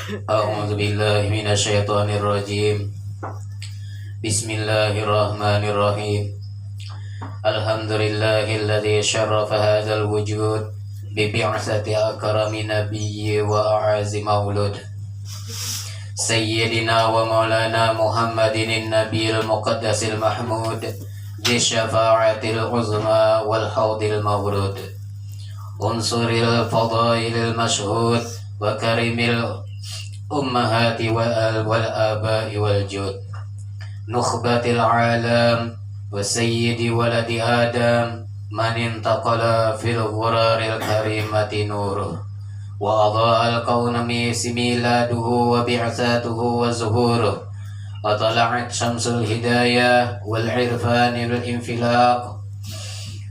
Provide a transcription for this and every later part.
أعوذ بالله من الشيطان الرجيم. بسم الله الرحمن الرحيم. الحمد لله الذي شرف هذا الوجود ببعثة أكرم نبي وأعز مولود سيدنا ومولانا محمد النبي المقدس المحمود ذي الشفاعة العظمى والحوض المورود عنصر الفضائل المشهود وكريم الأمهات والآباء والجود نخبة العالم وسيد ولد آدم من انتقل في الغرار الكريمة نوره وأضاء الكون ميلاده وبعثاته وظهوره وطلعت شمس الهداية والعرفان بالانفلاق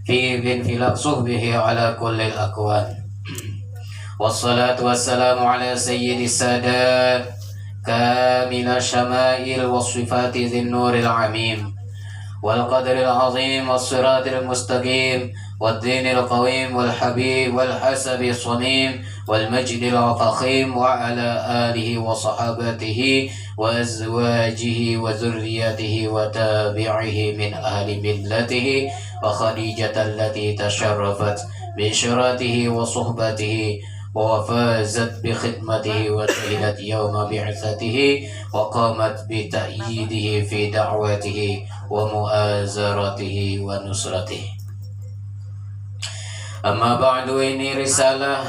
في انفلاق صحبه على كل الأكوان والصلاة والسلام على سيد السادات كامل الشمائل والصفات ذي النور العميم والقدر العظيم والصراط المستقيم والدين القويم والحبيب والحسب الصميم والمجد الفخيم وعلى آله وصحابته وأزواجه وذريته وتابعه من أهل ملته وخديجة التي تشرفت بإشراته وصحبته وفازت بخدمته وشهدت يوم بعثته وقامت بتأييده في دعوته ومؤازرته ونصرته. Amma ba'du, ini risalah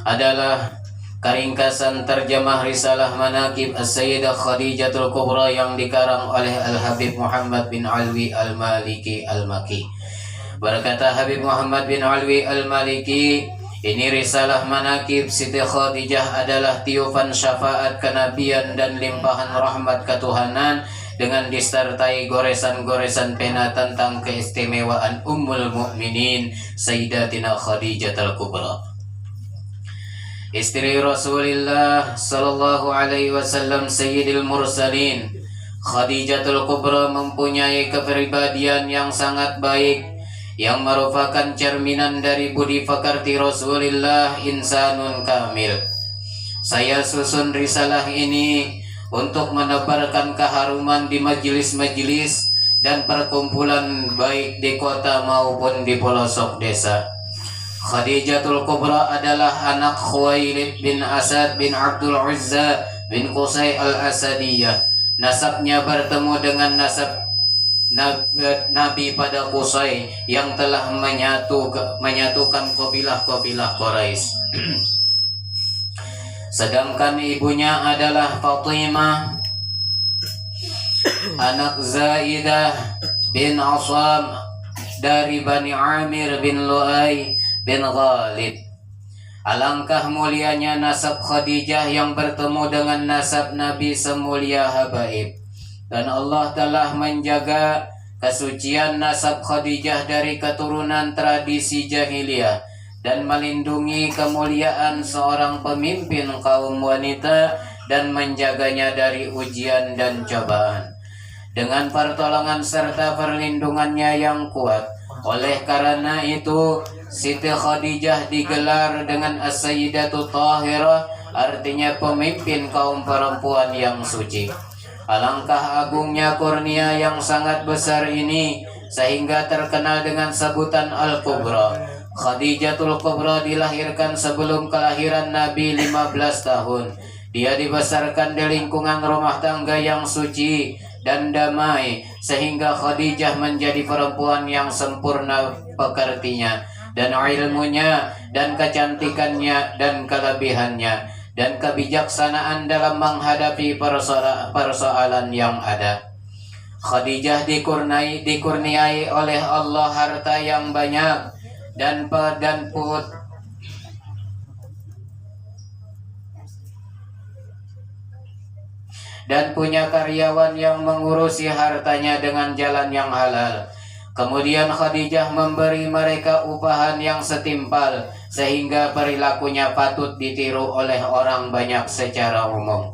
adalah ringkasan terjemah risalah Manaqib As-Sayyidah Khadijatul Kubra yang dikarang oleh Al-Habib Muhammad bin Alwi Al-Maliki Al-Maki. Berkata Habib Muhammad bin Alwi Al-Maliki, ini risalah Manaqib Siti Khadijah adalah tiupan syafaat kenabian dan limpahan rahmat ketuhanan dengan disertai goresan-goresan pena tentang keistimewaan Ummul Mukminin Sayyidatina Khadijatul Kubra, istri Rasulullah sallallahu alaihi wasallam, Sayyidil Mursalin. Khadijatul Kubra mempunyai kepribadian yang sangat baik yang merupakan cerminan dari budi pekerti Rasulullah, insanun kamil. Saya susun risalah ini untuk menebarkan keharuman di majelis-majelis dan perkumpulan baik di kota maupun di pelosok desa. Khadijatul Kubra adalah anak Khuwailid bin Asad bin Abdul Uzza bin Qusay al-Asadiyah. Nasabnya bertemu dengan nasab Nabi pada Qusay yang telah menyatukan kabilah-kabilah Quraisy. Sedangkan ibunya adalah Fatimah, anak Zaidah bin Asam dari Bani Amir bin Lu'ay bin Ghalib. Alangkah mulianya nasab Khadijah yang bertemu dengan nasab Nabi semulia habaib. Dan Allah telah menjaga kesucian nasab Khadijah dari keturunan tradisi jahiliyah dan melindungi kemuliaan seorang pemimpin kaum wanita dan menjaganya dari ujian dan cobaan dengan pertolongan serta perlindungannya yang kuat. Oleh karena itu Siti Khadijah digelar dengan As-Sayyidatu Tahirah, artinya pemimpin kaum perempuan yang suci. Alangkah agungnya kurnia yang sangat besar ini sehingga terkenal dengan sebutan Al-Kubra. Khadijatul Kubra dilahirkan sebelum kelahiran Nabi 15 tahun. Dia dibesarkan di lingkungan rumah tangga yang suci dan damai sehingga Khadijah menjadi perempuan yang sempurna pekertinya dan ilmunya dan kecantikannya dan kelebihannya dan kebijaksanaan dalam menghadapi persoalan yang ada. Khadijah dikurniai oleh Allah harta yang banyak dan punya karyawan yang mengurusi hartanya dengan jalan yang halal. Kemudian Khadijah memberi mereka upahan yang setimpal sehingga perilakunya patut ditiru oleh orang banyak secara umum.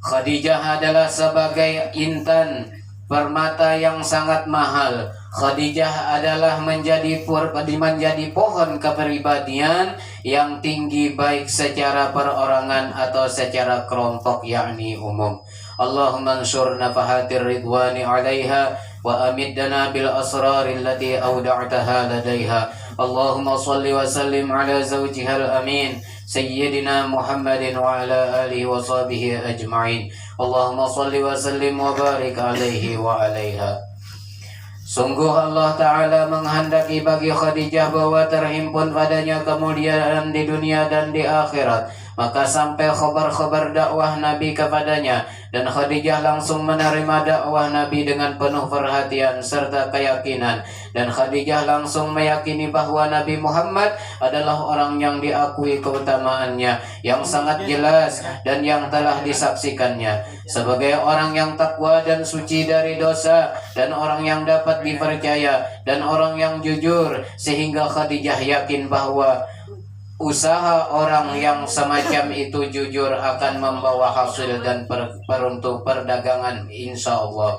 Khadijah adalah sebagai intan permata yang sangat mahal. Khadijah adalah menjadi pohon kepribadian yang tinggi baik secara perorangan atau secara kelompok yakni umum. Allahumma ansur nafahatir ridwani 'alaiha wa amiddana bil asraril lati awda'taha ladaiha. Allahumma salli wa sallim ala zawjihal amin Sayyidina Muhammadin wa ala alihi wa sahbihi ajma'in. Allahumma salli wa sallim wa barik alaihi wa alaiha. Sungguh Allah Ta'ala menghendaki bagi Khadijah bahwa terhimpun padanya kemuliaan di dunia dan di akhirat. Maka sampai khabar-khabar dakwah Nabi kepadanya, dan Khadijah langsung menerima dakwah Nabi dengan penuh perhatian serta keyakinan. Dan Khadijah langsung meyakini bahwa Nabi Muhammad adalah orang yang diakui keutamaannya, yang sangat jelas dan yang telah disaksikannya sebagai orang yang takwa dan suci dari dosa, dan orang yang dapat dipercaya, dan orang yang jujur, sehingga Khadijah yakin bahwa usaha orang yang semacam itu jujur akan membawa hasil dan peruntuk perdagangan insya Allah.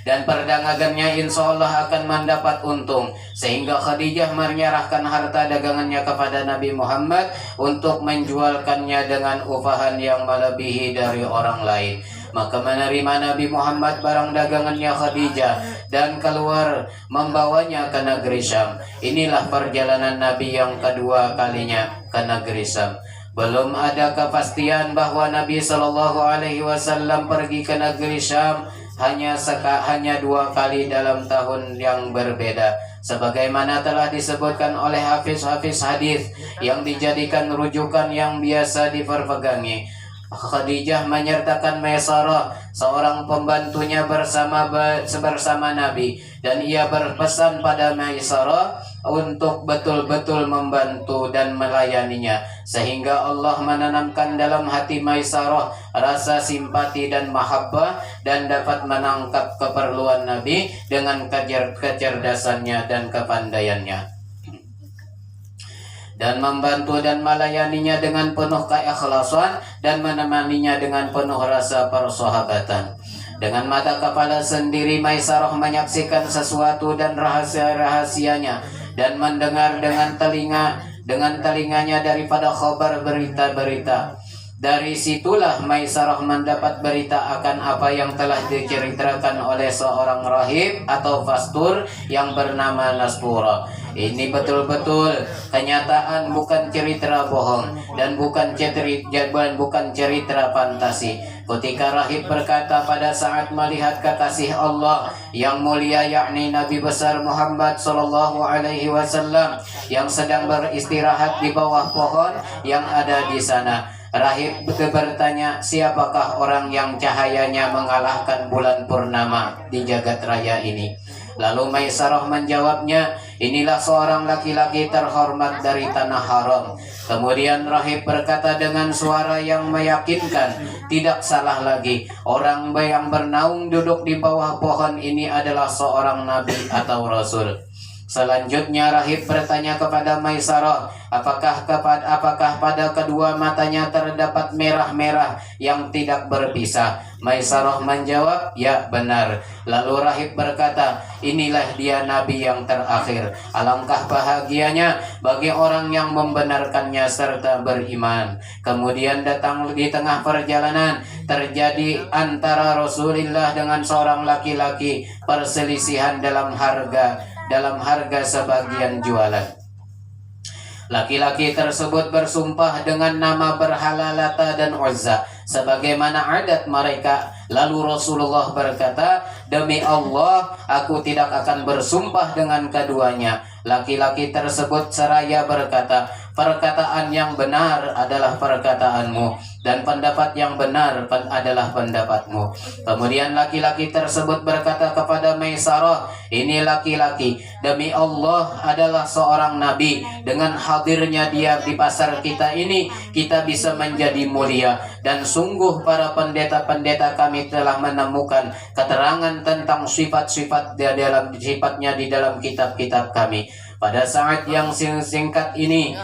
Dan perdagangannya insya Allah akan mendapat untung. Sehingga Khadijah menyerahkan harta dagangannya kepada Nabi Muhammad untuk menjualkannya dengan upahan yang melebihi dari orang lain. Maka menerima Nabi Muhammad barang dagangannya Khadijah dan keluar membawanya ke negeri Syam. Inilah perjalanan Nabi yang kedua kalinya ke negeri Syam. Belum ada kepastian bahwa Nabi SAW pergi ke negeri Syam hanya 2 kali dalam tahun yang berbeda, sebagaimana telah disebutkan oleh hafiz-hafiz hadis yang dijadikan rujukan yang biasa diperpegangi. Khadijah menyertakan Maisarah, seorang pembantunya bersama Nabi, dan ia berpesan pada Maisarah untuk betul-betul membantu dan melayaninya, sehingga Allah menanamkan dalam hati Maisarah rasa simpati dan mahabbah, dan dapat menangkap keperluan Nabi dengan kecerdasannya dan kepandaiannya, dan membantu dan melayaninya dengan penuh keikhlasan, dan menemaninya dengan penuh rasa persahabatan. Dengan mata kepala sendiri Maisarah menyaksikan sesuatu dan rahasia-rahasianya, dan mendengar dengan telinganya daripada khabar berita-berita. Dari situlah Maisarah mendapat berita akan apa yang telah diceritakan oleh seorang rahib atau pastur yang bernama Naspura. Ini betul-betul kenyataan, bukan cerita bohong dan bukan cerita fantasi. Ketika rahib berkata pada saat melihat kekasih Allah yang mulia, yakni Nabi besar Muhammad SAW yang sedang beristirahat di bawah pohon yang ada di sana. Rahib bertanya, siapakah orang yang cahayanya mengalahkan bulan purnama di jagat raya ini? Lalu Maisarah menjawabnya, inilah seorang laki-laki terhormat dari tanah haram. Kemudian rahib berkata dengan suara yang meyakinkan, tidak salah lagi, orang yang bernaung duduk di bawah pohon ini adalah seorang nabi atau rasul. Selanjutnya rahib bertanya kepada Maisarah, apakah pada kedua matanya terdapat merah-merah yang tidak berpisah? Maisarah menjawab, ya benar. Lalu rahib berkata, inilah dia nabi yang terakhir. Alangkah bahagianya bagi orang yang membenarkannya serta beriman. Kemudian datang di tengah perjalanan terjadi antara Rasulullah dengan seorang laki-laki perselisihan dalam harga sebagian jualan. Laki-laki tersebut bersumpah dengan nama berhala Lata dan Uzza sebagaimana adat mereka. Lalu Rasulullah berkata, demi Allah, aku tidak akan bersumpah dengan keduanya. Laki-laki tersebut seraya berkata, perkataan yang benar adalah perkataanmu, dan pendapat yang benar adalah pendapatmu. Kemudian laki-laki tersebut berkata kepada Maisarah, ini laki-laki demi Allah adalah seorang nabi. Dengan hadirnya dia di pasar kita ini, kita bisa menjadi mulia. Dan sungguh para pendeta-pendeta kami telah menemukan keterangan tentang sifat-sifat sifatnya di dalam kitab-kitab kami. Pada saat yang singkat ini,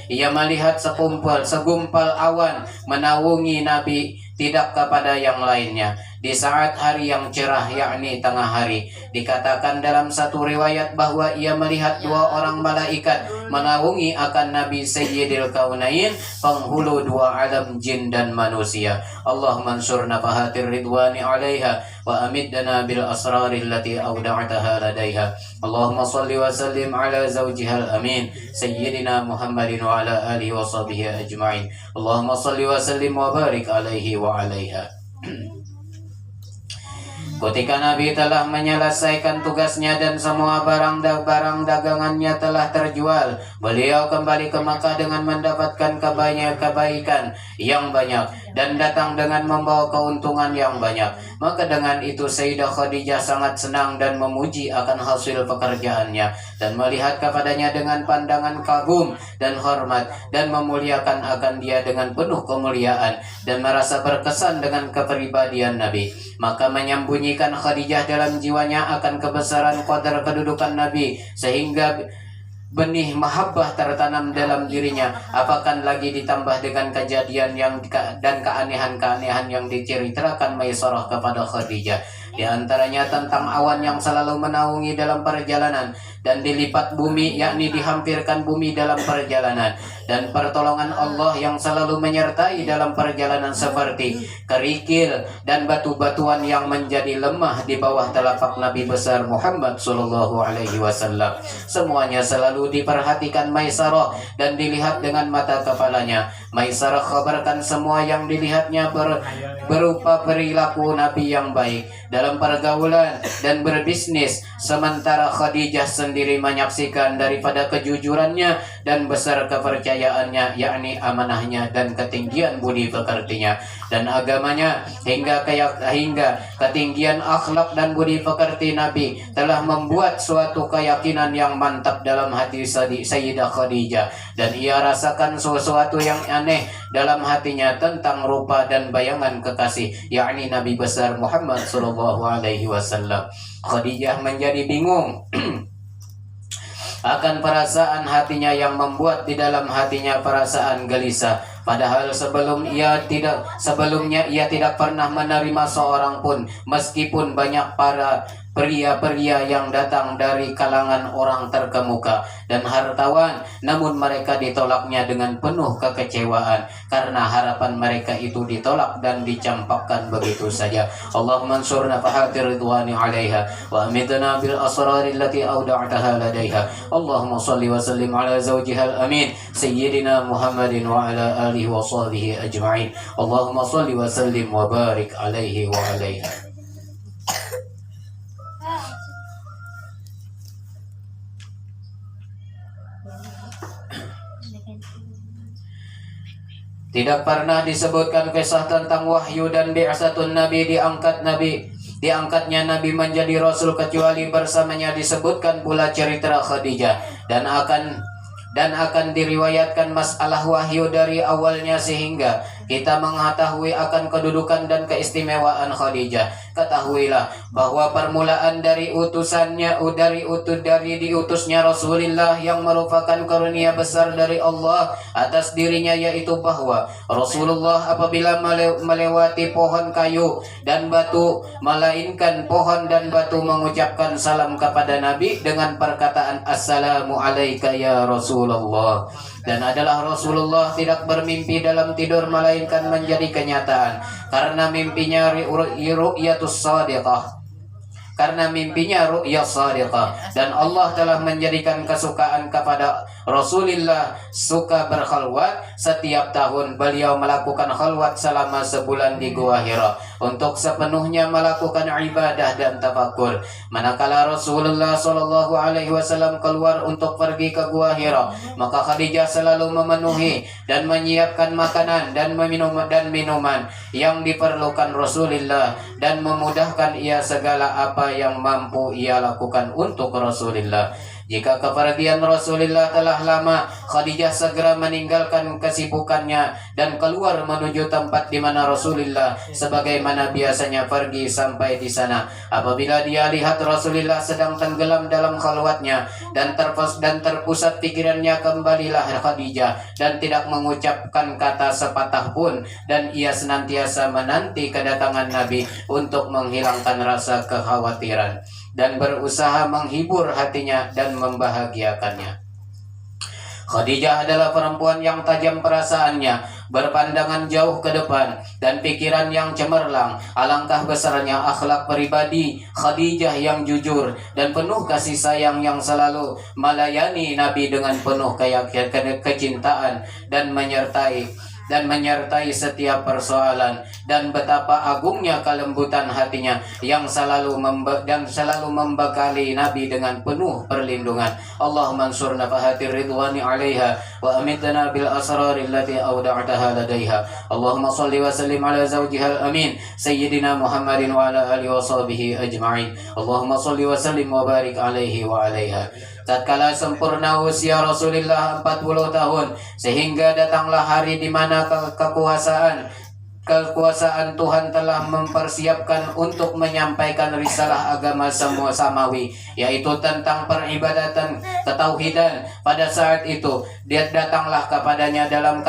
ia melihat segumpal awan menaungi Nabi, tidak kepada yang lainnya. di saat hari yang cerah, yakni tengah hari. Dikatakan dalam satu riwayat bahwa ia melihat dua orang malaikat menaungi akan Nabi Sayyidil Kaunain, penghulu dua alam jin dan manusia. Allahumma ansur nafahatir ridwani alaiha wa amiddana bil asraril lati awda'ataha ladaiha. Allahumma salli wa sallim ala zawjihal amin Sayyidina Muhammadin wa ala alihi wa sahbihi ajma'in. Allahumma salli wa sallim wa barik alaihi wa alaiha. Ketika Nabi telah menyelesaikan tugasnya dan semua barang dagangannya telah terjual, beliau kembali ke Makkah dengan mendapatkan kebaikan yang banyak dan datang dengan membawa keuntungan yang banyak. Maka dengan itu Sayyidah Khadijah sangat senang dan memuji akan hasil pekerjaannya dan melihat kepadanya dengan pandangan kagum dan hormat dan memuliakan akan dia dengan penuh kemuliaan dan merasa berkesan dengan kepribadian Nabi. Maka menyembunyikan Khadijah dalam jiwanya akan kebesaran qadar kedudukan Nabi, sehingga benih mahabbah tertanam dalam dirinya. Apakah lagi ditambah dengan kejadian dan keanehan-keanehan yang diceritakan Maisarah kepada Khadijah. Di antaranya tentang awan yang selalu menaungi dalam perjalanan dan dilipat bumi, yakni dihampirkan bumi dalam perjalanan, dan pertolongan Allah yang selalu menyertai dalam perjalanan seperti kerikil dan batu-batuan yang menjadi lemah di bawah telapak Nabi besar Muhammad sallallahu alaihi wasallam. Semuanya selalu diperhatikan Maisarah dan dilihat dengan mata kepalanya. Maisarah kabarkan semua yang dilihatnya berupa perilaku Nabi yang baik dalam pergaulan dan berbisnis, sementara Khadijah sendiri menyaksikan daripada kejujurannya dan besar kepercayaannya, yakni amanahnya dan ketinggian budi pekertinya dan agamanya, hingga ketinggian akhlak dan budi pekerti Nabi telah membuat suatu keyakinan yang mantap dalam hati Sayyidah Khadijah, dan ia rasakan sesuatu yang aneh dalam hatinya tentang rupa dan bayangan kekasih, yakni Nabi besar Muhammad sallallahu alaihi wasallam. Khadijah menjadi bingung akan perasaan hatinya yang membuat di dalam hatinya perasaan gelisah. Padahal sebelumnya ia tidak pernah menerima seorang pun, meskipun banyak para pria-pria yang datang dari kalangan orang terkemuka dan hartawan, namun mereka ditolaknya dengan penuh kekecewaan karena harapan mereka itu ditolak dan dicampakkan begitu saja. Allahumma ansurna fahatir ridwani alaiha wa amidna bil asrari allati awda'taha ladaiha. Allahumma salli wa sallim ala zawjihal amin Sayyidina Muhammadin wa ala alihi wa sahbihi ajma'in. Allahumma salli wa sallim wa barik alaihi wa alaiha. Tidak pernah disebutkan kisah tentang wahyu dan bi'asatun Nabi, diangkatnya Nabi menjadi Rasul, kecuali bersamanya disebutkan pula cerita Khadijah dan akan diriwayatkan masalah wahyu dari awalnya sehingga kita mengetahui akan kedudukan dan keistimewaan Khadijah. Ketahuilah bahwa permulaan dari diutusnya Rasulullah yang merupakan karunia besar dari Allah atas dirinya, yaitu bahwa Rasulullah apabila melewati pohon kayu dan batu, melainkan pohon dan batu mengucapkan salam kepada Nabi dengan perkataan Assalamu alayka ya Rasulullah. Dan adalah Rasulullah tidak bermimpi dalam tidur, melainkan menjadi kenyataan karena mimpinya ru'yatus sadiqah, karena mimpinya ru'yah sadiqah, dan Allah telah menjadikan kesukaan kepada Rasulullah suka berkhalwat. Setiap tahun beliau melakukan khalwat selama sebulan di Gua Hira untuk sepenuhnya melakukan ibadah dan tafakur. Manakala Rasulullah sallallahu alaihi wasallam keluar untuk pergi ke Gua Hira, maka Khadijah selalu memenuhi dan menyiapkan makanan dan minuman yang diperlukan Rasulullah dan memudahkan ia segala apa yang mampu ia lakukan untuk Rasulullah. Jika kepergian Rasulullah telah lama, Khadijah segera meninggalkan kesibukannya dan keluar menuju tempat di mana Rasulullah sebagaimana biasanya pergi. Sampai di sana, apabila dia lihat Rasulullah sedang tenggelam dalam khalwatnya dan terpusat pikirannya, kembalilah Khadijah dan tidak mengucapkan kata sepatah pun, dan ia senantiasa menanti kedatangan Nabi untuk menghilangkan rasa kekhawatiran dan berusaha menghibur hatinya dan membahagiakannya. Khadijah adalah perempuan yang tajam perasaannya, berpandangan jauh ke depan, dan pikiran yang cemerlang. Alangkah besarnya akhlak pribadi Khadijah yang jujur dan penuh kasih sayang, yang selalu melayani Nabi dengan penuh kecintaan dan menyertai setiap persoalan, dan betapa agungnya kelembutan hatinya yang selalu membekali Nabi dengan penuh perlindungan. Allahumma ansurna fahatir ridwani 'alaiha wa amitna bil asrari allati awda'taha ladaiha. Allahumma shalli wa sallim ala zawjiha al-amin sayyidina Muhammadin wa ala alihi wa sahbihi ajma'in. Allahumma shalli wa sallim wa barik alaihi wa 'alaiha. Tatkala sempurna usia Rasulullah 40 tahun, sehingga datanglah hari di mana kekuasaan Tuhan telah mempersiapkan untuk menyampaikan risalah agama semua samawi, yaitu tentang peribadatan ketauhidan. Pada saat itu dia datanglah kepadanya dalam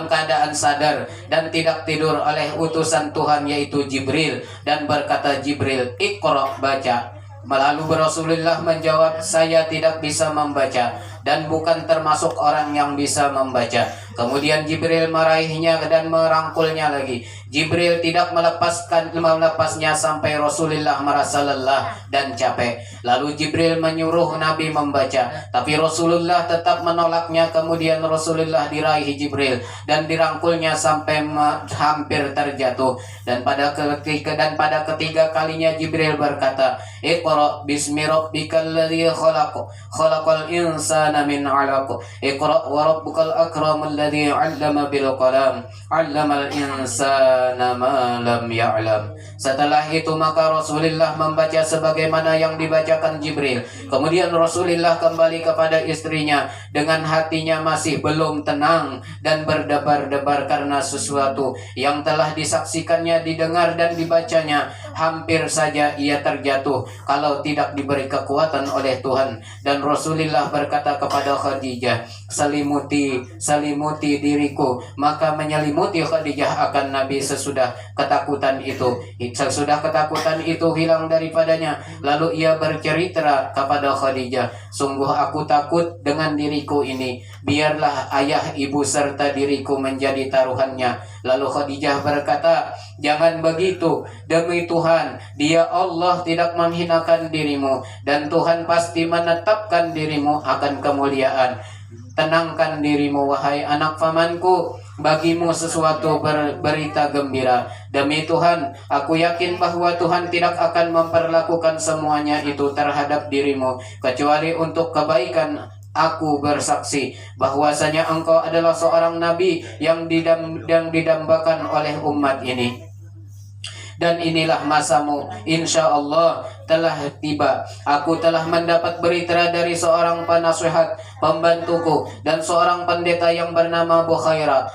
keadaan sadar dan tidak tidur oleh utusan Tuhan, yaitu Jibril, dan berkata Jibril, "Iqra, baca." Lalu Rasulullah menjawab, "Saya tidak bisa membaca dan bukan termasuk orang yang bisa membaca." Kemudian Jibril meraihnya dan merangkulnya lagi. Jibril tidak melepasnya sampai Rasulullah merasa lelah dan capek. Lalu Jibril menyuruh Nabi membaca, tapi Rasulullah tetap menolaknya. Kemudian Rasulullah diraih Jibril dan dirangkulnya sampai hampir terjatuh. Dan pada ketiga kalinya Jibril berkata, "Iqra bismi rabbikal ladzi khalaq, khalaqal insana min 'alaq. Iqra wa rabbukal akramul ladzi 'allama bil qalam, 'allamal insana ma lam ya'lam." Setelah itu maka Rasulullah membaca sebagaimana yang dibacakan Jibril. Kemudian Rasulullah kembali kepada istrinya dengan hatinya masih belum tenang dan berdebar-debar karena sesuatu yang telah disaksikannya, didengar dan dibacanya. Hampir saja ia terjatuh kalau tidak diberi kekuatan oleh Tuhan. Dan Rasulullah berkata kepada Khadijah, selimuti diriku. Maka menyelimuti Khadijah akan Nabi sesudah ketakutan itu hilang daripadanya. Lalu ia bercerita kepada Khadijah, "Sungguh aku takut dengan diriku ini. Biarlah ayah, ibu serta diriku menjadi taruhannya." Lalu Khadijah berkata, "Jangan begitu. Demi Tuhan, Dia Allah tidak menghinakan dirimu, dan Tuhan pasti menetapkan dirimu akan kemuliaan. Tenangkan dirimu, wahai anak pamanku. Bagimu sesuatu berita gembira. Demi Tuhan, aku yakin bahwa Tuhan tidak akan memperlakukan semuanya itu terhadap dirimu, kecuali untuk kebaikan. Aku bersaksi bahwasanya engkau adalah seorang nabi yang didambakan oleh umat ini. Dan inilah masamu, insya Allah telah tiba. Aku telah mendapat berita dari seorang penasihat, pembantuku, dan seorang pendeta yang bernama Bukhaira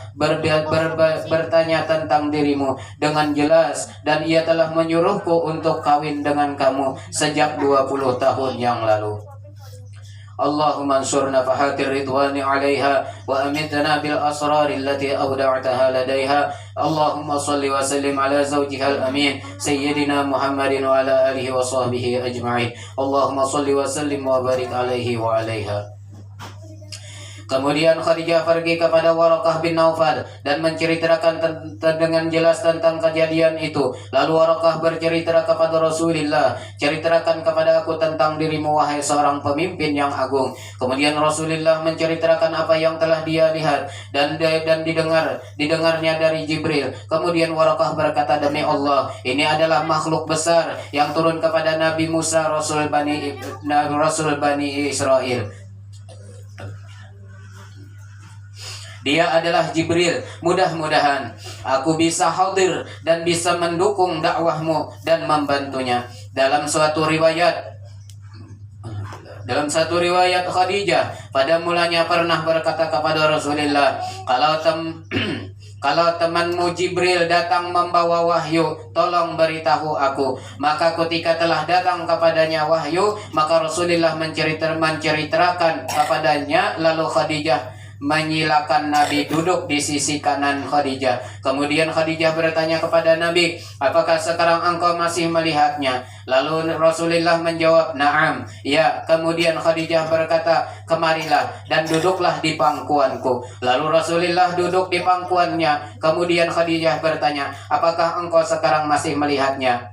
bertanya tentang dirimu dengan jelas, dan ia telah menyuruhku untuk kawin dengan kamu sejak 20 tahun yang lalu. Allahumma ansurna fahatir ridwani 'alaiha wa amitna bil asrari allati awda'taha ladaiha. Allahumma salli wa sallim ala zawjiha al-amin sayyidina Muhammadin wa ala alihi wa sahbihi ajma'in. Allahumma salli wa sallim wa barik alaihi wa 'alaiha." Kemudian Khadijah pergi kepada Waraqah bin Naufal dan menceritakan dengan jelas tentang kejadian itu. Lalu Waraqah bercerita kepada Rasulullah, "Ceritakan kepada aku tentang dirimu, wahai seorang pemimpin yang agung." Kemudian Rasulullah menceritakan apa yang telah dia lihat dan didengarnya dari Jibril. Kemudian Waraqah berkata, "Demi Allah, ini adalah makhluk besar yang turun kepada Nabi Musa, Rasul Bani Israel. Dia adalah Jibril. Mudah-mudahan aku bisa hadir dan bisa mendukung dakwahmu dan membantunya." Dalam suatu riwayat Dalam satu riwayat Khadijah pada mulanya pernah berkata kepada Rasulullah, kalau temanmu Jibril datang membawa wahyu, tolong beritahu aku. Maka ketika telah datang kepadanya wahyu, maka Rasulullah menceritakan kepadanya, lalu Khadijah menyilakan Nabi duduk di sisi kanan Khadijah. Kemudian Khadijah bertanya kepada Nabi, apakah sekarang engkau masih melihatnya? Lalu Rasulullah menjawab, na'am, ya. Kemudian Khadijah berkata, kemarilah dan duduklah di pangkuanku. Lalu Rasulullah duduk di pangkuannya. Kemudian Khadijah bertanya, apakah engkau sekarang masih melihatnya?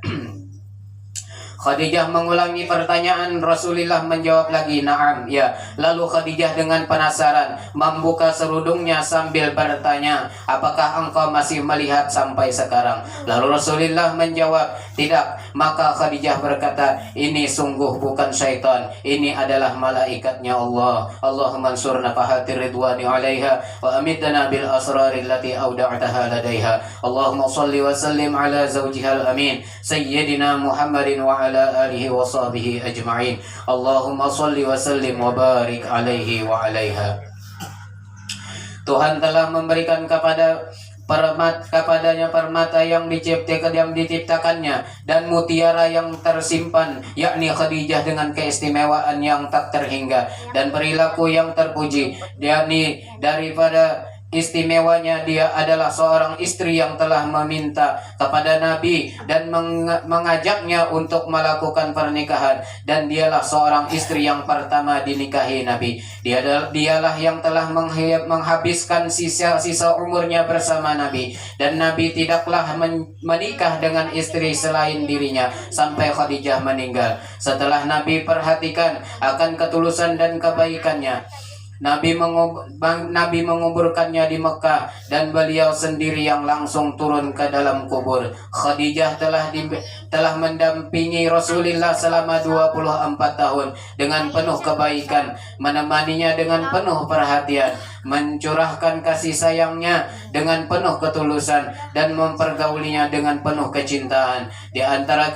Khadijah mengulangi pertanyaan, Rasulullah menjawab lagi, na'am, ya. Lalu Khadijah dengan penasaran membuka serudungnya sambil bertanya, apakah engkau masih melihat sampai sekarang? Lalu Rasulullah menjawab, tidak. Maka Khadijah berkata, ini sungguh bukan syaitan, ini adalah malaikatnya Allah. Allahumma ansurna fahati ridwani alaiha wa amitna bil asrari allati awda'taha ladaiha. Allahumma salli wa sallim ala zawjihal amin Sayyidina Muhammadin wa ala alihi wa sahbihi ajma'in. Allahumma salli wa sallim wa barik alaihi wa alaiha. Tuhan telah memberikan kepadanya permata yang diciptakannya dan mutiara yang tersimpan, yakni Khadijah dengan keistimewaan yang tak terhingga dan perilaku yang terpuji, yakni daripada istimewanya dia adalah seorang istri yang telah meminta kepada Nabi dan mengajaknya untuk melakukan pernikahan, dan dialah seorang istri yang pertama dinikahi Nabi. Dialah yang telah menghabiskan sisa umurnya bersama Nabi, dan Nabi tidaklah menikah dengan istri selain dirinya sampai Khadijah meninggal. Setelah Nabi perhatikan akan ketulusan dan kebaikannya, Nabi menguburkannya di Mekah, dan beliau sendiri yang langsung turun ke dalam kubur. Khadijah telah mendampingi Rasulullah selama 24 tahun dengan penuh kebaikan, menemaninya dengan penuh perhatian, mencurahkan kasih sayangnya dengan penuh ketulusan, dan mempergaulinya dengan penuh kecintaan. Di antara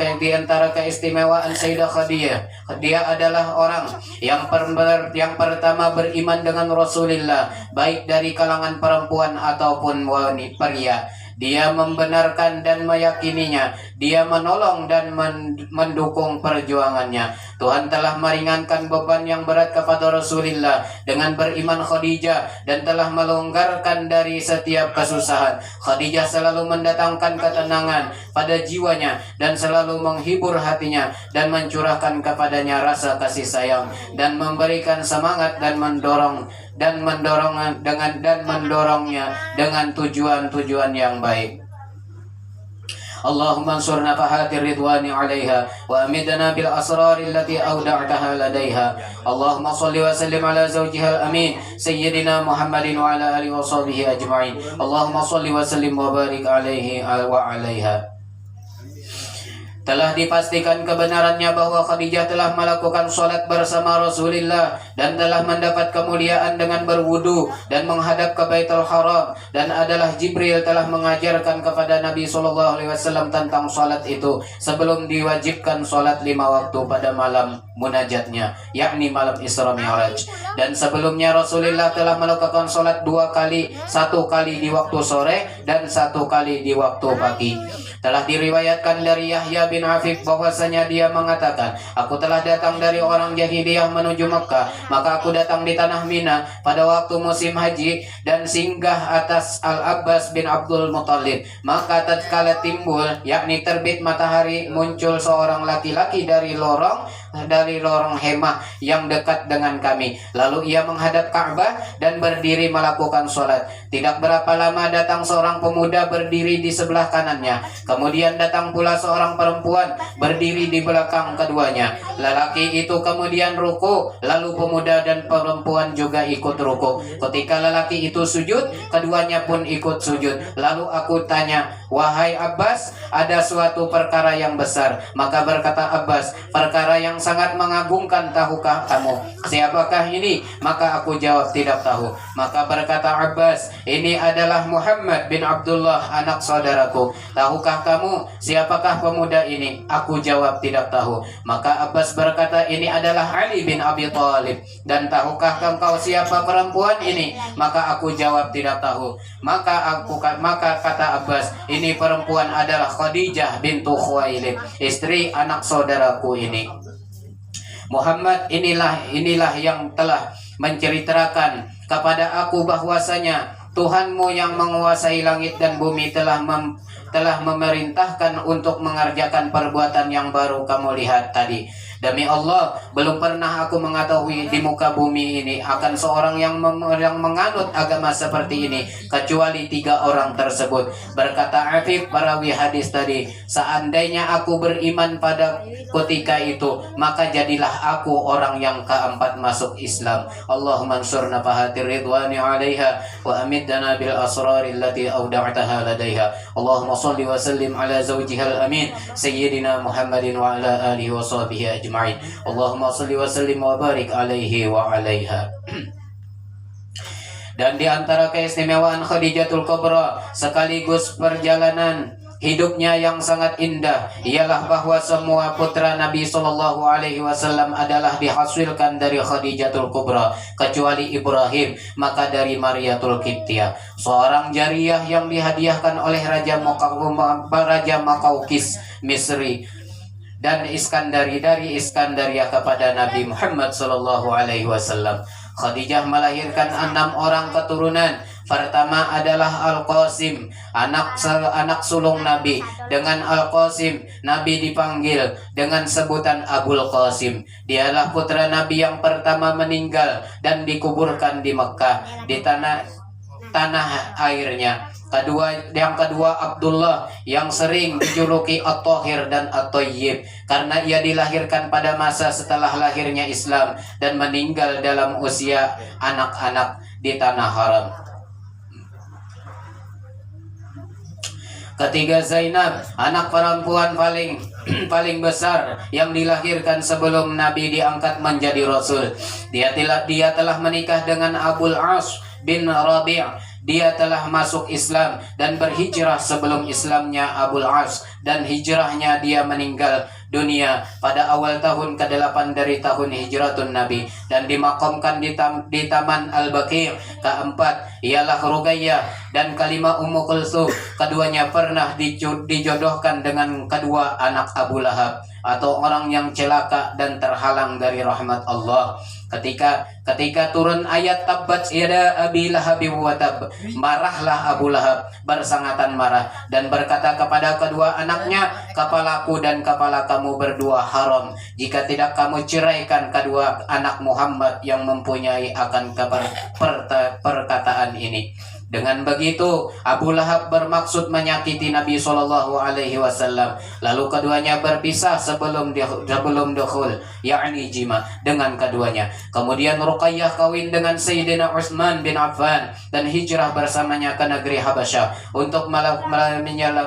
keistimewaan Sayyidah Khadijah, dia adalah orang yang pertama beriman dengan Rasulullah, baik dari kalangan perempuan ataupun wanita pria. Dia membenarkan dan meyakininya. Dia menolong dan mendukung perjuangannya. Tuhan telah meringankan beban yang berat kepada Rasulullah dengan beriman Khadijah, dan telah melonggarkan dari setiap kesusahan. Khadijah selalu mendatangkan ketenangan pada jiwanya dan selalu menghibur hatinya dan mencurahkan kepadanya rasa kasih sayang, dan memberikan semangat dan mendorongnya dengan tujuan-tujuan yang baik. Allahumma ansurna fahati ridwani alaiha wa amidna bil asrari allati awda'taha ladaiha. Allahumma salli wa sallim ala zawjihal amin Sayyidina Muhammadin wa ala alihi wa sahbihi ajma'in. Allahumma salli wa sallim wa barik alaihi wa alaiha. Telah dipastikan kebenarannya bahwa Khadijah telah melakukan sholat bersama Rasulullah dan telah mendapat kemuliaan dengan berwudu dan menghadap ke Baitul Haram, dan adalah Jibril telah mengajarkan kepada Nabi SAW tentang sholat itu sebelum diwajibkan sholat 5 waktu pada malam munajatnya, yakni malam Isra Mi'raj. Dan sebelumnya Rasulullah telah melakukan sholat 2 kali, 1 kali di waktu sore dan 1 kali di waktu pagi. Telah diriwayatkan dari Yahya bin Afif bahwasanya dia mengatakan, aku telah datang dari orang jahiliyah menuju Mekah, maka aku datang di tanah Mina pada waktu musim haji dan singgah atas Al-Abbas bin Abdul Muttalib. Maka tatkala timbul, yakni terbit matahari, muncul seorang laki-laki dari lorong hemah yang dekat dengan kami. Lalu ia menghadap Ka'bah dan berdiri melakukan sholat. Tidak berapa lama datang seorang pemuda berdiri di sebelah kanannya. Kemudian datang pula seorang perempuan berdiri di belakang keduanya. Lelaki itu kemudian ruku, lalu pemuda dan perempuan juga ikut ruku. Ketika lelaki itu sujud, keduanya pun ikut sujud. Lalu aku tanya, wahai Abbas, ada suatu perkara yang besar. Maka berkata Abbas, perkara yang sangat mengagumkan, tahukah kamu siapakah ini? Maka aku jawab, tidak tahu. Maka berkata Abbas, ini adalah Muhammad bin Abdullah, anak saudaraku. Tahukah kamu siapakah pemuda ini? Aku jawab, tidak tahu. Maka Abbas berkata, ini adalah Ali bin Abi Thalib. Dan tahukah engkau siapa perempuan ini? Maka aku jawab, tidak tahu. Maka kata Abbas, ini perempuan adalah Khadijah bintu Khuwailid, istri anak saudaraku ini. Muhammad inilah yang telah menceritakan kepada aku bahwasanya Tuhanmu yang menguasai langit dan bumi telah memerintahkan untuk mengerjakan perbuatan yang baru kamu lihat tadi. Demi Allah, belum pernah aku mengetahui di muka bumi ini akan seorang yang menganut agama seperti ini, kecuali 3 orang tersebut. Berkata Afif, perawi hadis tadi, seandainya aku beriman pada ketika itu, maka jadilah aku orang yang keempat masuk Islam. Allahumma ansurna fahatir ridwani alaiha wa amidna bil asrari allati awda'taha ladaiha. Allahumma salli wa sallim ala zawjihal amin sayyidina Muhammadin wa ala alihi wa sahbihi ajma'in. Allahumma salli wa sallim wa barik alaihi wa alaiha. Dan di antara keistimewaan Khadijatul Kubra sekaligus perjalanan hidupnya yang sangat indah ialah bahwa semua putra Nabi Shallallahu Alaihi Wasallam adalah dihasilkan dari Khadijatul Kubra kecuali Ibrahim, maka dari Mariatul Qibtiyah, seorang jariyah yang dihadiahkan oleh Raja Makaukis Misri dan dari Iskandaria kepada Nabi Muhammad Shallallahu Alaihi Wasallam. Khadijah melahirkan 6 orang keturunan. Pertama adalah Al-Qasim, anak sulung Nabi. Dengan Al-Qasim, Nabi dipanggil dengan sebutan Abul Qasim. Dialah putra Nabi yang pertama meninggal dan dikuburkan di Mekah, di tanah airnya. Yang kedua Abdullah, yang sering dijuluki At-Tahir dan At-Thayyib, karena ia dilahirkan pada masa setelah lahirnya Islam dan meninggal dalam usia anak-anak di tanah haram. Ketiga Zainab, anak perempuan paling besar yang dilahirkan sebelum Nabi diangkat menjadi Rasul. Dia telah menikah dengan Abul As bin Rabi'. Dia telah masuk Islam dan berhijrah sebelum Islamnya Abul As, dan hijrahnya dia meninggal dunia pada awal tahun ke-8 dari tahun hijratun Nabi dan dimakamkan di Taman Al-Baqi'. Keempat ialah Ruqayyah dan kelima Ummu Kulsum. Keduanya pernah dijodohkan dengan kedua anak Abu Lahab, atau orang yang celaka dan terhalang dari rahmat Allah. Ketika turun ayat Tabbat yada Abi Lahab wa tab, marahlah Abu Lahab, bersangatan marah, dan berkata kepada kedua anaknya, kepalaku dan kepala kamu berdua haram jika tidak kamu ceraikan kedua anak Muhammad yang mempunyai akan perkataan ini. Dengan begitu Abu Lahab bermaksud menyakiti Nabi Shallallahu Alaihi Wasallam. Lalu keduanya berpisah sebelum dukhul, yakni jima dengan keduanya. Kemudian Ruqayyah kawin dengan Sayyidina Utsman bin Affan dan hijrah bersamanya ke negeri Habasyah untuk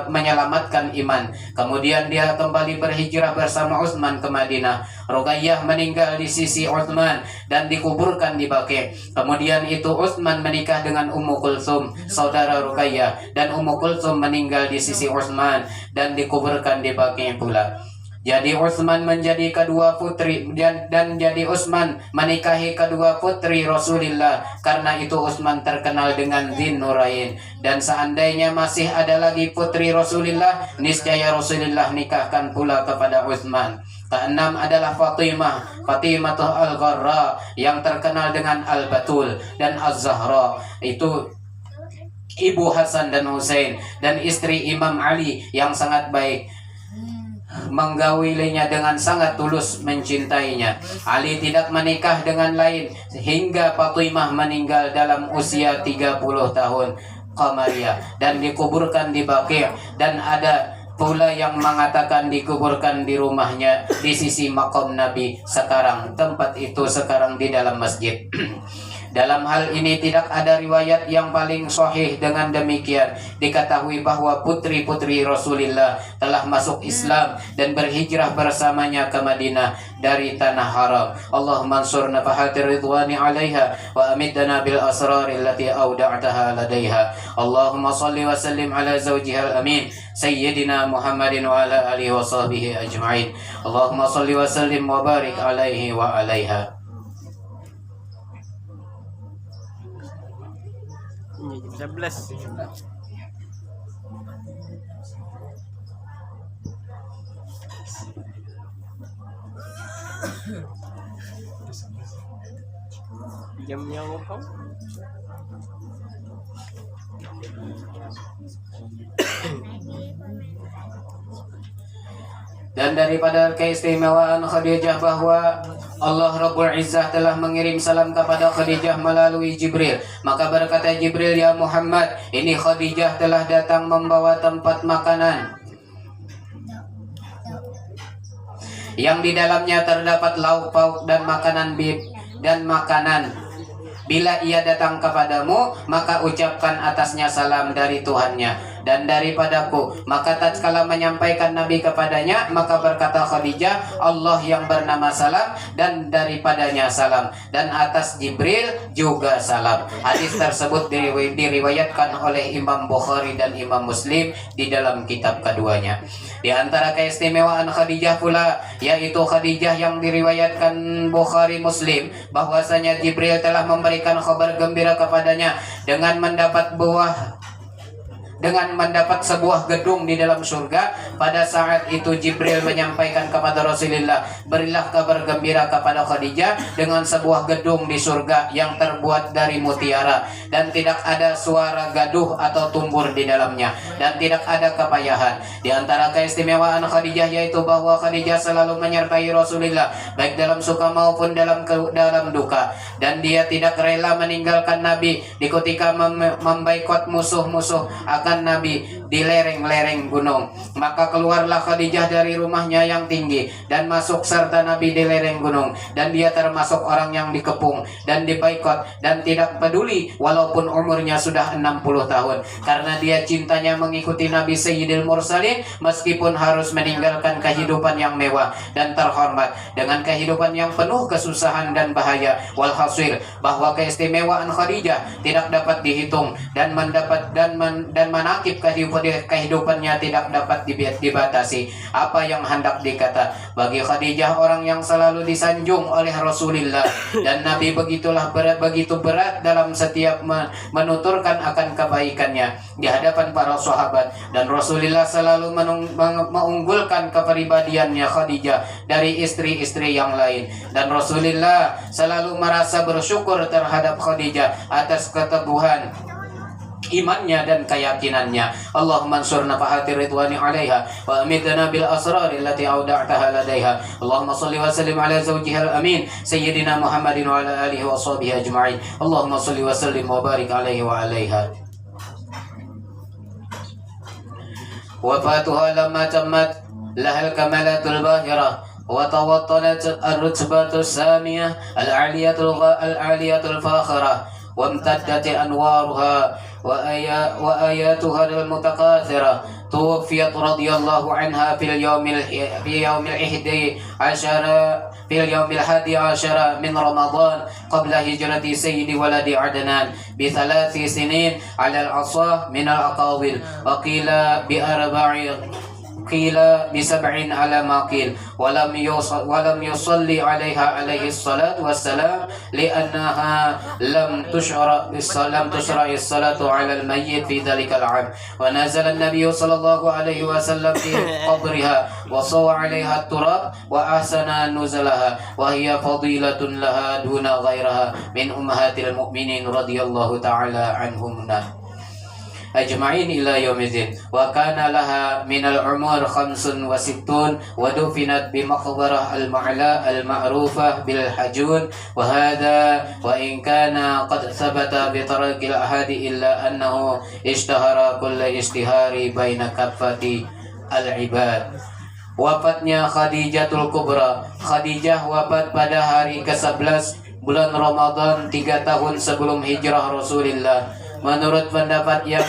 menyelamatkan iman. Kemudian dia kembali berhijrah bersama Utsman ke Madinah. Ruqayyah meninggal di sisi Utsman dan dikuburkan di Baqi'. Kemudian itu Utsman menikah dengan Ummu Kulsum, saudara Ruqayyah, dan Ummu Kulsum meninggal di sisi Utsman dan dikuburkan di Baqi' pula. Jadi Utsman menjadi kedua putri dan jadi Utsman menikahi kedua putri Rasulullah. Karena itu Utsman terkenal dengan Dzin Nurain. Dan seandainya masih ada lagi putri Rasulullah, niscaya Rasulullah nikahkan pula kepada Utsman. Keenam adalah Fatimah Al-Gharra yang terkenal dengan Al-Batul dan Az-Zahra. Itu ibu Hasan dan Husain dan istri Imam Ali yang sangat baik, menggaulinya dengan sangat tulus mencintainya. Ali tidak menikah dengan lain hingga Fatimah meninggal dalam usia 30 tahun Qamariyah dan dikuburkan di Baqi'. Dan ada pula yang mengatakan dikuburkan di rumahnya di sisi makam Nabi sekarang. Tempat itu sekarang di dalam masjid. Dalam hal ini tidak ada riwayat yang paling sahih. Dengan demikian diketahui bahwa putri-putri Rasulullah telah masuk Islam dan berhijrah bersamanya ke Madinah dari tanah haram. Allahumma ansur nafahatir ridwani alaiha wa amidna bil asrari allati awda'taha ladaiha. Allahumma salli wa sallim ala zawjiha al-amin Sayyidina Muhammadin wa ala alihi wa sahbihi ajma'in. Allahumma salli wa sallim wa barik alaihi wa alaiha. Jam 11. Jamnya apa? Dan daripada keistimewaan Khadijah bahwa Allah Rabbul Izzah telah mengirim salam kepada Khadijah melalui Jibril. Maka berkata Jibril, ya Muhammad, ini Khadijah telah datang membawa tempat makanan yang di dalamnya terdapat lauk pauk dan makanan Bila ia datang kepadamu, maka ucapkan atasnya salam dari Tuhannya dan daripadaku. Maka tatkala menyampaikan Nabi kepadanya, maka berkata Khadijah, Allah yang bernama salam dan daripadanya salam, dan atas Jibril juga salam. Hadis tersebut diriwayatkan oleh Imam Bukhari dan Imam Muslim di dalam kitab keduanya. Di antara keistimewaan Khadijah pula, yaitu Khadijah yang diriwayatkan Bukhari Muslim, bahwasanya Jibril telah memberikan kabar gembira kepadanya dengan mendapat sebuah gedung di dalam surga. Pada saat itu Jibril menyampaikan kepada Rasulullah, berilah kabar gembira kepada Khadijah dengan sebuah gedung di surga yang terbuat dari mutiara, dan tidak ada suara gaduh atau tumbur di dalamnya, dan tidak ada kepayahan. Di antara keistimewaan Khadijah yaitu bahwa Khadijah selalu menyertai Rasulullah baik dalam suka maupun dalam duka, dan dia tidak rela meninggalkan Nabi di ketika membaikot musuh-musuh akan Nabi di lereng-lereng gunung. Maka keluarlah Khadijah dari rumahnya yang tinggi dan masuk serta Nabi di lereng gunung, dan dia termasuk orang yang dikepung dan dibaikot dan tidak peduli walaupun umurnya sudah 60 tahun, karena dia cintanya mengikuti Nabi Sayyidil Mursalin meskipun harus meninggalkan kehidupan yang mewah dan terhormat dengan kehidupan yang penuh kesusahan dan bahaya. Walhasil bahwa keistimewaan Khadijah tidak dapat dihitung dan manakib kehidupannya tidak dapat dibatasi. Apa yang hendak dikata, bagi Khadijah orang yang selalu disanjung oleh Rasulullah, dan Nabi begitu berat dalam setiap menuturkan akan kebaikannya di hadapan para sahabat, dan Rasulullah selalu mengunggulkan kepribadiannya Khadijah dari istri-istri yang lain, dan Rasulullah selalu merasa bersyukur terhadap Khadijah atas keteguhan imannya dan keyakinannya. Allahumma ansur nafahati ridwani alaiha wa amitna bil asrari allati awda'taha ladaiha. Allahumma salli wa sallim ala zawjiha al-amin Sayyidina Muhammadin wa ala alihi wa sahbihi ajma'in. Allahumma salli wa sallim wa barik alaihi wa alaiha. Wafatuha lamma tammat lahal kamalatul bahirah wa tawattanat ar-rutbatus samiyah al-aliyatul fakhirah وامتدت أنوارها وآياتها المتكاثرة. توفيت رضي الله عنها في اليوم الحادي عشر من رمضان قبل هجرة سيد ولد عدنان ب3 سنين على العصا من الأقاويل، وقيل قيل ب7 على ما قيل. ولم يصلي عليها عليه الصلاة والسلام لأنها لم تشرع الصلاة على الميت في ذلك العام. ونزل النبي صلى الله عليه وسلم في قبرها وصوى عليها التراب وأحسن نزلها، وهي فضيلة لها دون غيرها من أمهات المؤمنين رضي الله تعالى عنهن أجمعين إلى يوم الدين. وكان لها من العمر 65 ودفنت بمقبرة المعلى المعروفة بالحجون. وهذا وإن كان قد ثبت بطرق الأحد إلا أنه اشتهر كل اشتهار بين كافة العباد. Wafatnya Khadijatul Kubra. Khadijah wafat pada hari ke-11 bulan Ramadan 3 tahun sebelum hijrah Rasulullah. Menurut pendapat yang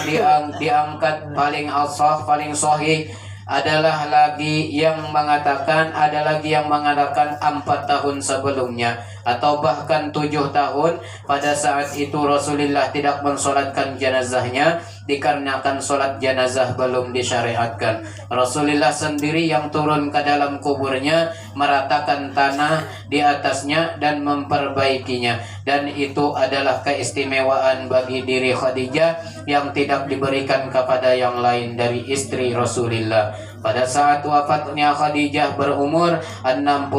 diangkat paling asah, paling sahih, ada lagi yang mengatakan 4 tahun sebelumnya atau bahkan 7 tahun. Pada saat itu Rasulullah tidak mensolatkan jenazahnya dikarenakan solat jenazah belum disyariatkan. Rasulullah sendiri yang turun ke dalam kuburnya, meratakan tanah di atasnya dan memperbaikinya, dan itu adalah keistimewaan bagi diri Khadijah yang tidak diberikan kepada yang lain dari istri Rasulullah. Pada saat wafatnya Khadijah berumur 65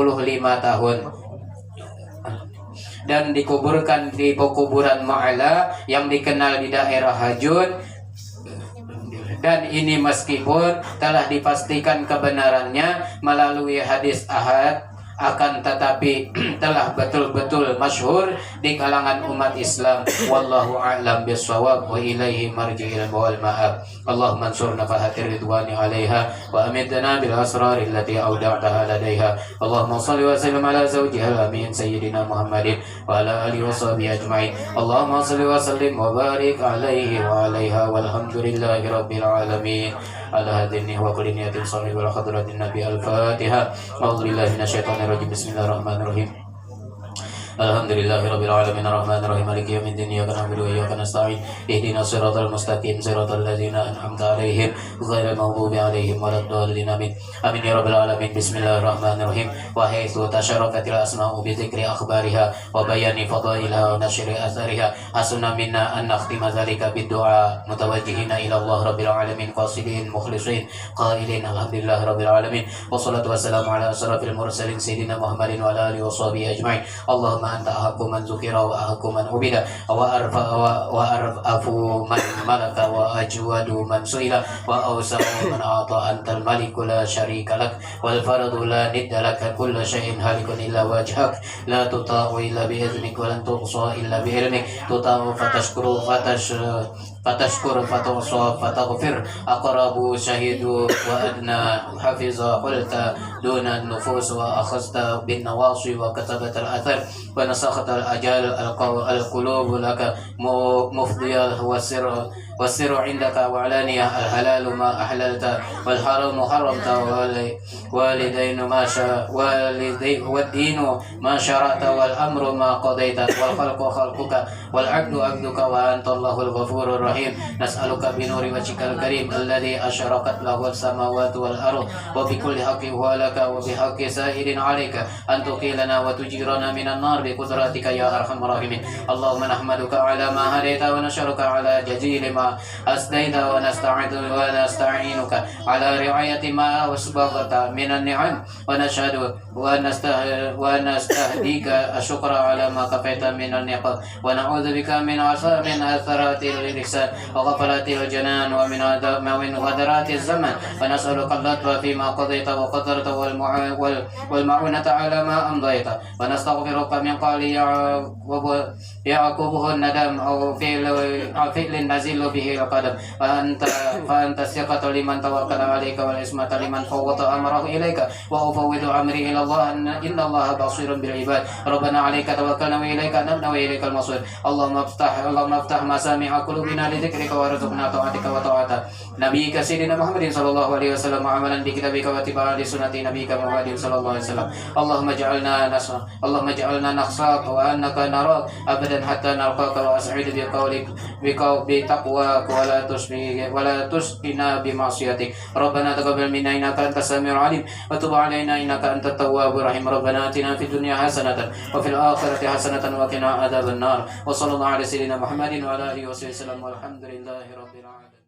tahun dan dikuburkan di pekuburan Ma'ala yang dikenal di daerah Hajun. Dan ini meskipun telah dipastikan kebenarannya melalui hadis ahad, akan tetapi telah betul-betul masyhur di kalangan umat Islam. Wallahu a'lam bissawab wa ilaihi marji'il wal ma'ab. Allahumma ansurna fahatir ridwani 'alaiha wa amidna bil asrar allati awda'taha ladaiha. Allahumma shalli wa sallim ala zawjiha al-amin sayyidina Muhammadin wa ala alihi wa sahbihi ajma'in. Allahumma shalli wa sallim wa barik 'alaihi wa 'alaiha walhamdulillahi rabbil alamin. Ala hadini wa kulli niyatin shalih wal hadratin nabi al-Fatihah. A'udzubillahi minasyaitonir rajim. Bismillahirrahmanirrahim. Alhamdulillahirabbil alamin arrahmanir rahim maliki yaumiddin iyyaka na'budu wa iyyaka nasta'in ihdinas siratal mustaqim siratal ladzina an'amta 'alaihim ghairil maghdubi 'alaihim waladdallin amin. Amin ya rabbal alamin. Bismillahirrahmanirrahim. Wa haitsu tasharraqatil asma'u bi dzikri akhbariha wa bayani fadailiha wa nashri athariha hasuna minna an nakhtima dzalika bid-du'a mutawajjihina ila Allah rabbil alamin qasidin mukhlishin qailin alhamdulillahirabbil alamin wassalatu wassalamu ala asyrafil mursalin sayyidina Muhammadin wa ala alihi washabihi ajma'in. Allahumma anta ahqqu man dzukira wa ahqqu man ubida wa arfafu man malaka wa ajwadu man suila wa awsa'u man ata antal maliku la syarika lak wal faradu la nidda laka kullu syai'in halikun illa wajhak la tuta'u illa bi idnik wa lan tuqsa illa bi ilmik tuta'u fatashkuru fatusa fataghfir aqrabu syahidu wa adna hafiza qulta duna nufus wa akhadta bin nawasi wa katabat al athar wa nasakhta al ajal al qulub laka mufdiyal wasir indaka wa alaniyah al halal ma ahlalta wal haram haramta walidain ma sya wad-din ma syara'ta wal amru ma qadaita wal khalqu khalquka wal 'abdu 'abduka wa anta Allahul ghafurur rahim. Nas'aluka bi nuri wajhikal karim alladhi asyraqat lahu as-samawati wal ardh wa bi kulli haqqin huwa laka wa bi haqqi sa'irin 'alaika an tuqilana wa tujirana minan nar bi qudratika ya arhamar rahimin. Allahumma nahmaduka 'ala ma hadaita wa nas'aluka 'ala jazili ma asdaita wa nasta'inuka 'ala ri'ayati ma wasbaghta minan ni'am wa nashhadu wa nastahdika asyukra 'ala ma kafaita minan niqam wa na'udzu bika min atharatil lisan wa ghaflatil janan wa min ghadaratiz zaman wa nas'aluka al-latfa fi ma qadaita wa qadarta wal ma'unata 'ala ma amdaita wa nastaghfiruka min qali ya'qubuhu an-nadam aw fi'lin nazilu bihi al-qadam fa anta thiqatu liman tawakkala 'alaika wal ismata liman fawwata amrahu ilaika wa ufawwidu amri ila Allah inna Allah basirun bil ibad. Rabbana 'alaika tawakkalna wa ilaika anabna wa ilaikal masir. Allahumma aftah masami'a qulubina li dzikrika wa warzuqna ta'atika wa ta'ata nabiyyika sayyidina Muhammadin sallallahu alaihi wasallam wa amalan bi kitabika wa tibaa li sunnati nabiyyika Muhammadin sallallahu alaihi wasallam. Allahumma ja'alna nakhshaka wa annaka narak abadan hatta nalqaka wa as'id bi qawlik bi taqwa wa la tusqina bi ma'siyatik. Rabbana taqabbal minna innaka antas samiul alim wa tub 'alaina innaka antat tawwabur rahim. Rabbana atina fid dunya hasanatan wa fil akhirati hasanatan wa qina adzaban nar. Wa sallallahu ala sayyidina Muhammadin wa ala alihi wasallam walhamdulillahi rabbil alamin.